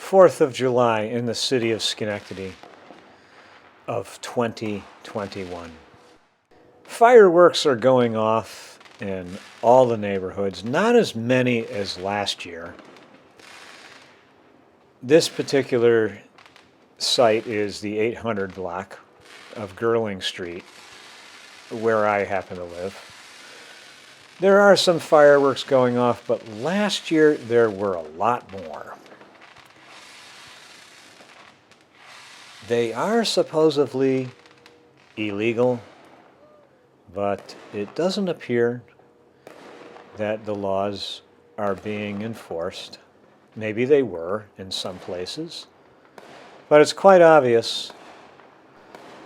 4th of July in the city of Schenectady of 2021. Fireworks are going off in all the neighborhoods, not as many as last year. This particular site is the 800 block of Girling Street, where I happen to live. There are some fireworks going off, but last year there were a lot more. They are supposedly illegal, but it doesn't appear that the laws are being enforced. Maybe they were in some places, but it's quite obvious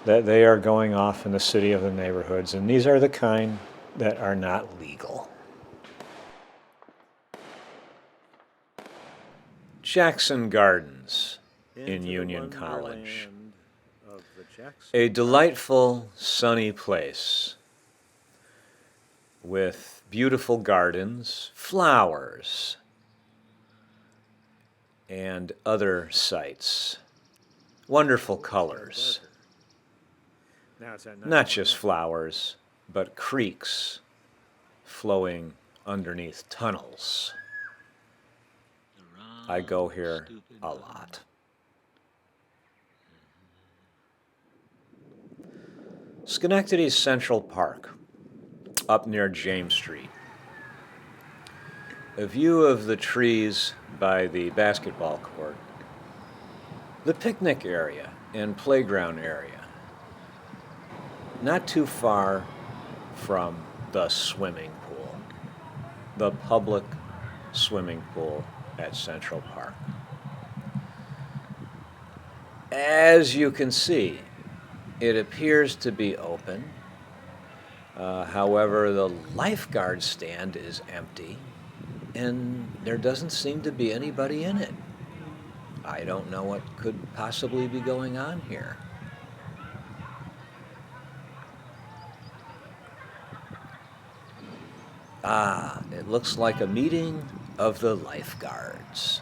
that they are going off in the city of the neighborhoods, and these are the kind that are not legal. Jackson Gardens in Union College. A delightful, sunny place with beautiful gardens, flowers, and other sights. Wonderful colors. Not just flowers, but creeks flowing underneath tunnels. I go here a lot. Schenectady's Central Park, up near James Street. A view of the trees by the basketball court, the picnic area and playground area, not too far from the swimming pool, the public swimming pool at Central Park. As you can see, it appears to be open. However, the lifeguard stand is empty, and there doesn't seem to be anybody in it. I don't know what could possibly be going on here. It looks like a meeting of the lifeguards.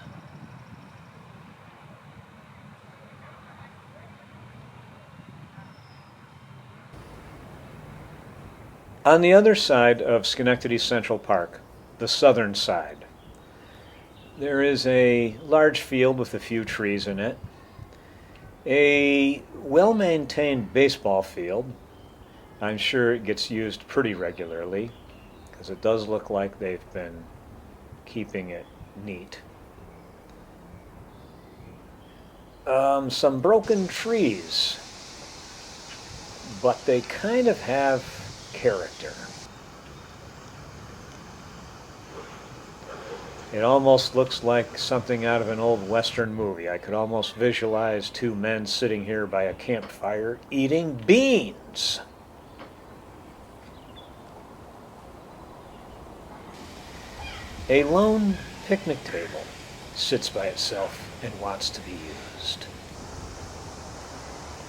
On the other side of Schenectady Central Park, the southern side, there is a large field with a few trees in it, a well-maintained baseball field. I'm sure it gets used pretty regularly, because it does look like they've been keeping it neat. Some broken trees, but they kind of have character. It almost looks like something out of an old Western movie. I could almost visualize two men sitting here by a campfire eating beans. A lone picnic table sits by itself and wants to be used.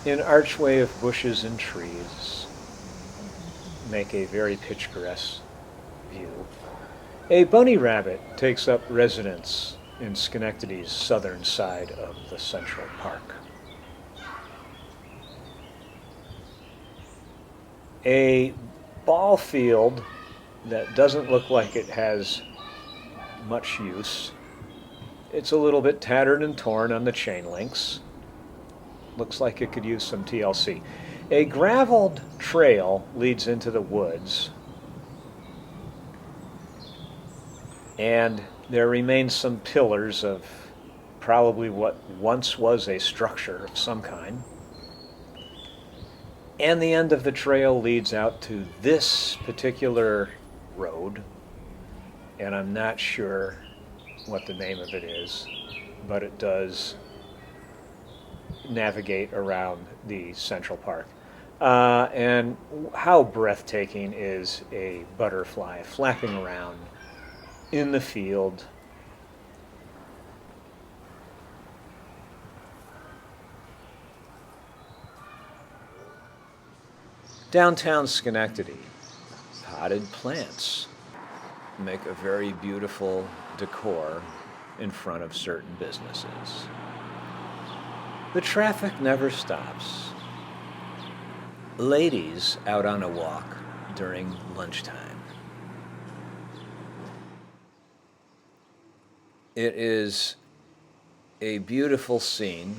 An archway of bushes and trees make a very picturesque view. A bunny rabbit takes up residence in Schenectady's southern side of the Central Park. A ball field that doesn't look like it has much use. It's a little bit tattered and torn on the chain links. Looks like it could use some TLC. A graveled trail leads into the woods, and there remain some pillars of probably what once was a structure of some kind. And the end of the trail leads out to this particular road, and I'm not sure what the name of it is, but it does navigate around the Central Park. And how breathtaking is a butterfly flapping around in the field. Downtown Schenectady, potted plants make a very beautiful decor in front of certain businesses. The traffic never stops. Ladies out on a walk during lunchtime. It is a beautiful scene,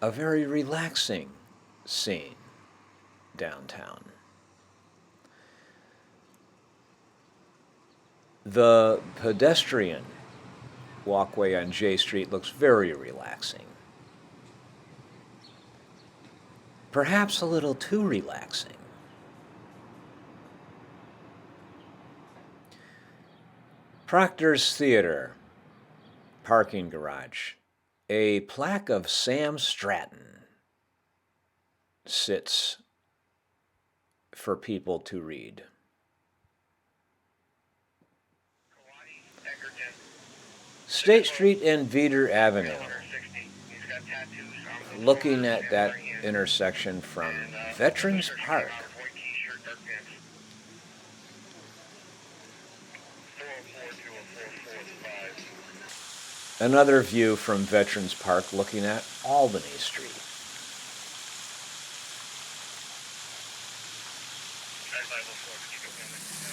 a very relaxing scene downtown. The pedestrian walkway on J Street looks very relaxing. Perhaps a little too relaxing. Proctor's Theater, parking garage. A plaque of Sam Stratton sits for people to read. State Street and Veeder Avenue. Looking at that intersection from Veterans Park. Another view from Veterans Park looking at Albany Street.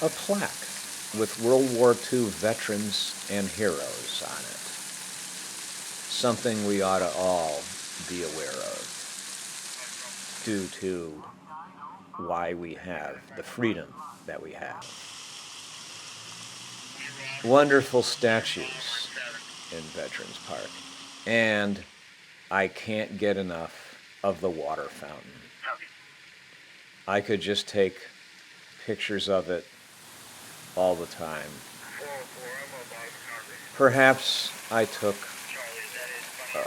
A plaque with World War II veterans and heroes on it. Something we ought to all be aware of due to why we have the freedom that we have. Wonderful statues in Veterans Park. And I can't get enough of the water fountain. I could just take pictures of it all the time. Perhaps I took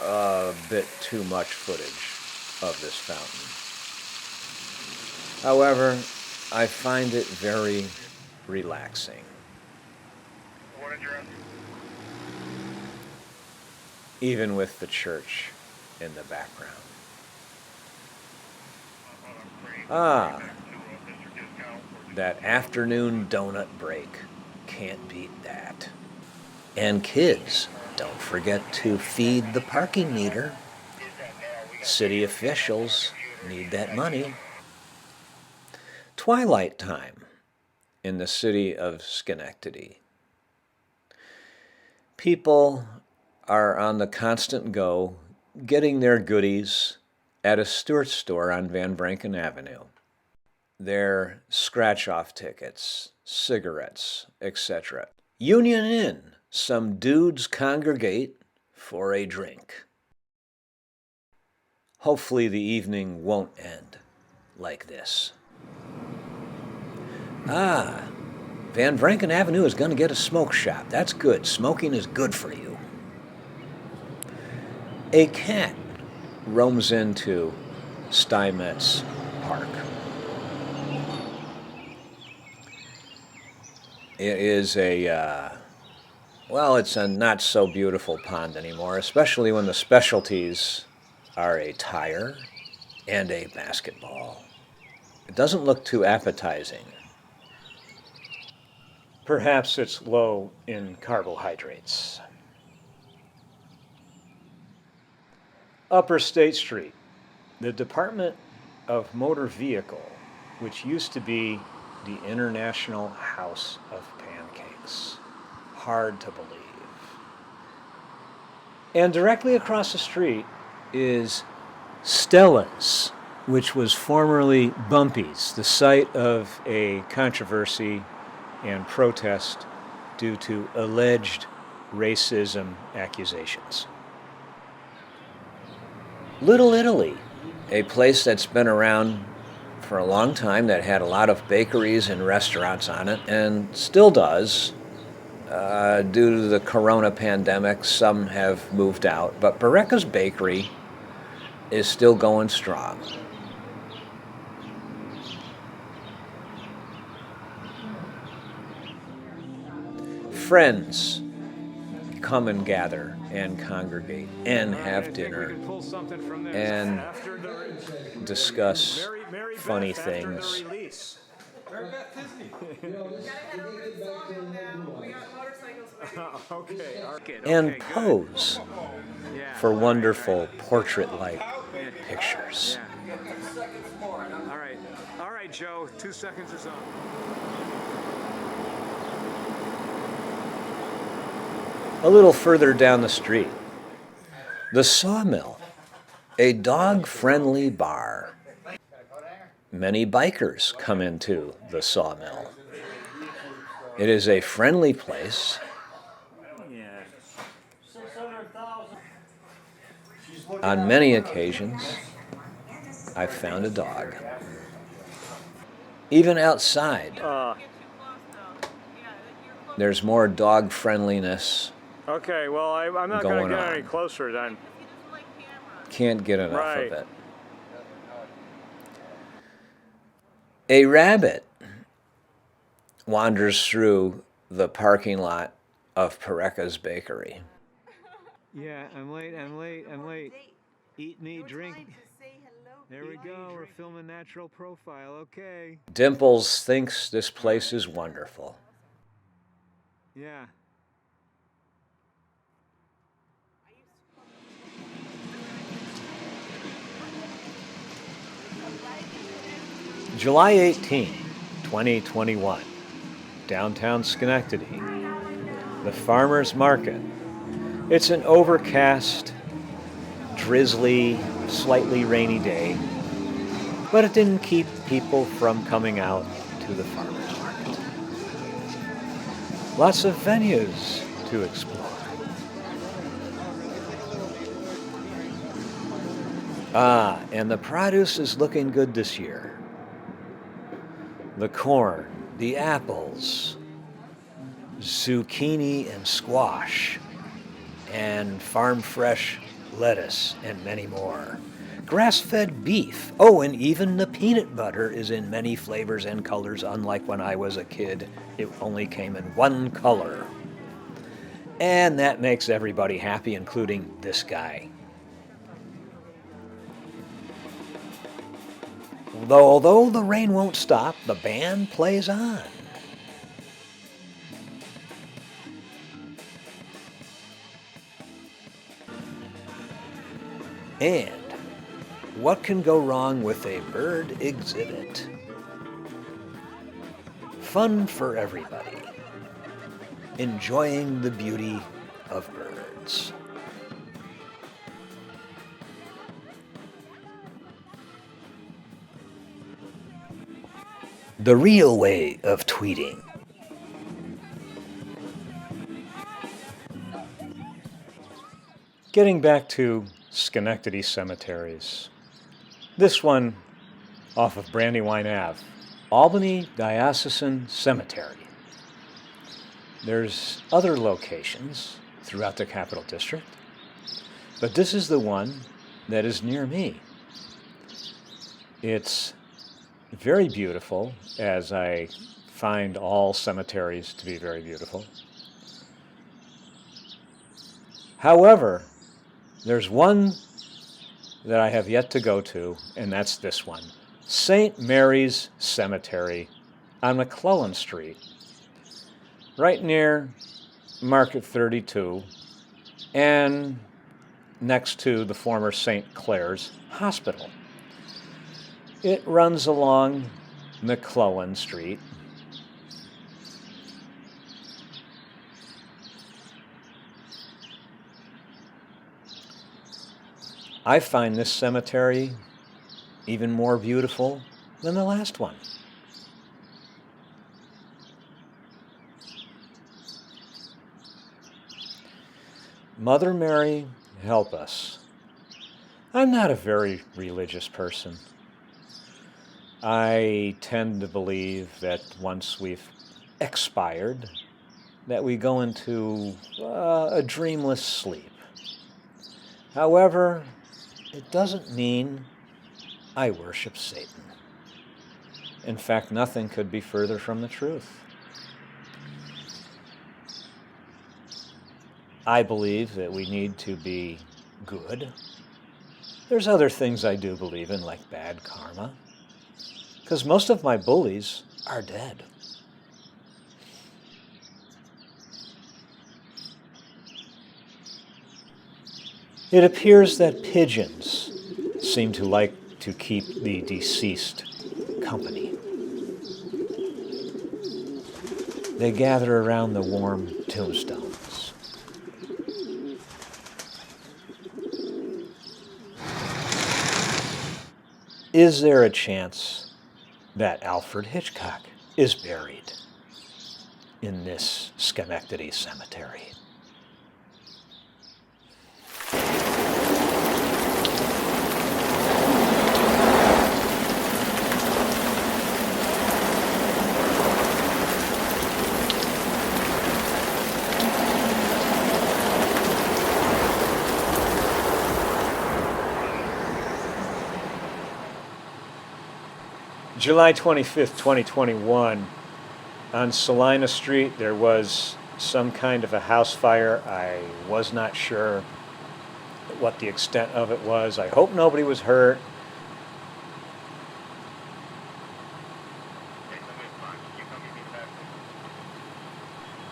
a bit too much footage of this fountain. However, I find it very relaxing. Even with the church in the background. Ah, that afternoon donut break. Can't beat that. And kids, don't forget to feed the parking meter. City officials need that money. Twilight time in the city of Schenectady. People are on the constant go, getting their goodies at a Stewart's store on Van Franklin Avenue. Their scratch-off tickets, cigarettes, etc. Union Inn, some dudes congregate for a drink. Hopefully the evening won't end like this. Ah, Van Franklin Avenue is going to get a smoke shop. That's good. Smoking is good for you. A cat roams into Steinmetz Park. It is it's a not so beautiful pond anymore, especially when the specialties are a tire and a basketball. It doesn't look too appetizing. Perhaps it's low in carbohydrates. Upper State Street, the Department of Motor Vehicle, which used to be the International House of Pancakes. Hard to believe. And directly across the street is Stella's, which was formerly Bumpy's, the site of a controversy and protest due to alleged racism accusations. Little Italy, a place that's been around for a long time, that had a lot of bakeries and restaurants on it, and still does. Due to the corona pandemic, some have moved out, but Barreca's Bakery is still going strong. Friends come and gather and congregate and have dinner and discuss funny things. Gotta head over to the song and we got motorcycles waiting. Okay. and pose Yeah. for wonderful portrait-like pictures. Yeah. All right. All right, Joe. 2 seconds is up. A little further down the street, the Sawmill, a dog-friendly bar. Many bikers come into the Sawmill. It is a friendly place. Yeah. On many occasions, I've found a dog. Even outside, there's more dog friendliness Okay, well, I'm not going going to get on. any closer then. Can't get enough Right. of it. A rabbit wanders through the parking lot of Pareka's Bakery. Yeah, I'm late. Eat me, drink. There we go, we're filming natural profile, okay. Dimples thinks this place is wonderful. Yeah. July 18, 2021, downtown Schenectady, the Farmers Market. It's an overcast, drizzly, slightly rainy day, but it didn't keep people from coming out to the Farmers Market. Lots of venues to explore. And the produce is looking good this year. The corn, the apples, zucchini and squash, and farm fresh lettuce, and many more. Grass-fed beef. Oh, and even the peanut butter is in many flavors and colors, unlike when I was a kid. It only came in one color. And that makes everybody happy, including this guy. Although the rain won't stop, the band plays on. And what can go wrong with a bird exhibit? Fun for everybody. Enjoying the beauty of birds. The real way of tweeting. Getting back to Schenectady Cemeteries. This one off of Brandywine Ave, Albany Diocesan Cemetery. There's other locations throughout the Capital District, but this is the one that is near me. It's very beautiful, as I find all cemeteries to be very beautiful. However, there's one that I have yet to go to, and that's this one. St. Mary's Cemetery on McClellan Street, right near Market 32, and next to the former St. Clair's Hospital. It runs along McClellan Street. I find this cemetery even more beautiful than the last one. Mother Mary, help us. I'm not a very religious person. I tend to believe that once we've expired, that we go into a dreamless sleep. However, it doesn't mean I worship Satan. In fact, nothing could be further from the truth. I believe that we need to be good. There's other things I do believe in, like bad karma, because most of my bullies are dead. It appears that pigeons seem to like to keep the deceased company. They gather around the warm tombstones. Is there a chance that Alfred Hitchcock is buried in this Schenectady cemetery? July 25th, 2021, on Salina Street, there was some kind of a house fire. I was not sure what the extent of it was. I hope nobody was hurt.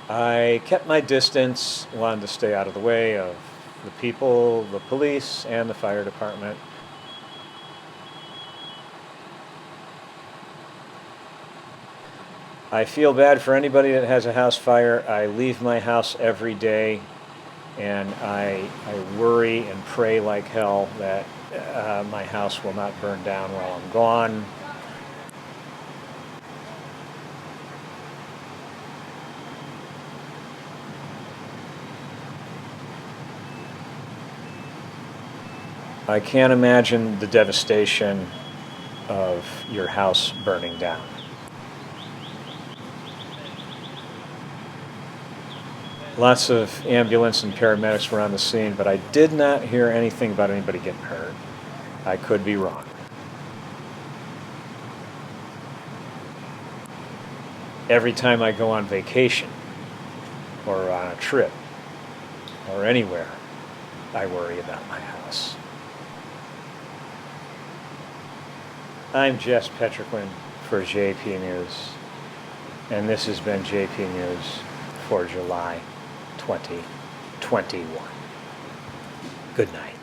I kept my distance, wanted to stay out of the way of the people, the police, and the fire department. I feel bad for anybody that has a house fire. I leave my house every day, and I worry and pray like hell that my house will not burn down while I'm gone. I can't imagine the devastation of your house burning down. Lots of ambulance and paramedics were on the scene, but I did not hear anything about anybody getting hurt. I could be wrong. Every time I go on vacation or on a trip or anywhere, I worry about my house. I'm Jess Petriquin for JP News, and this has been JP News for July 2021. Good night.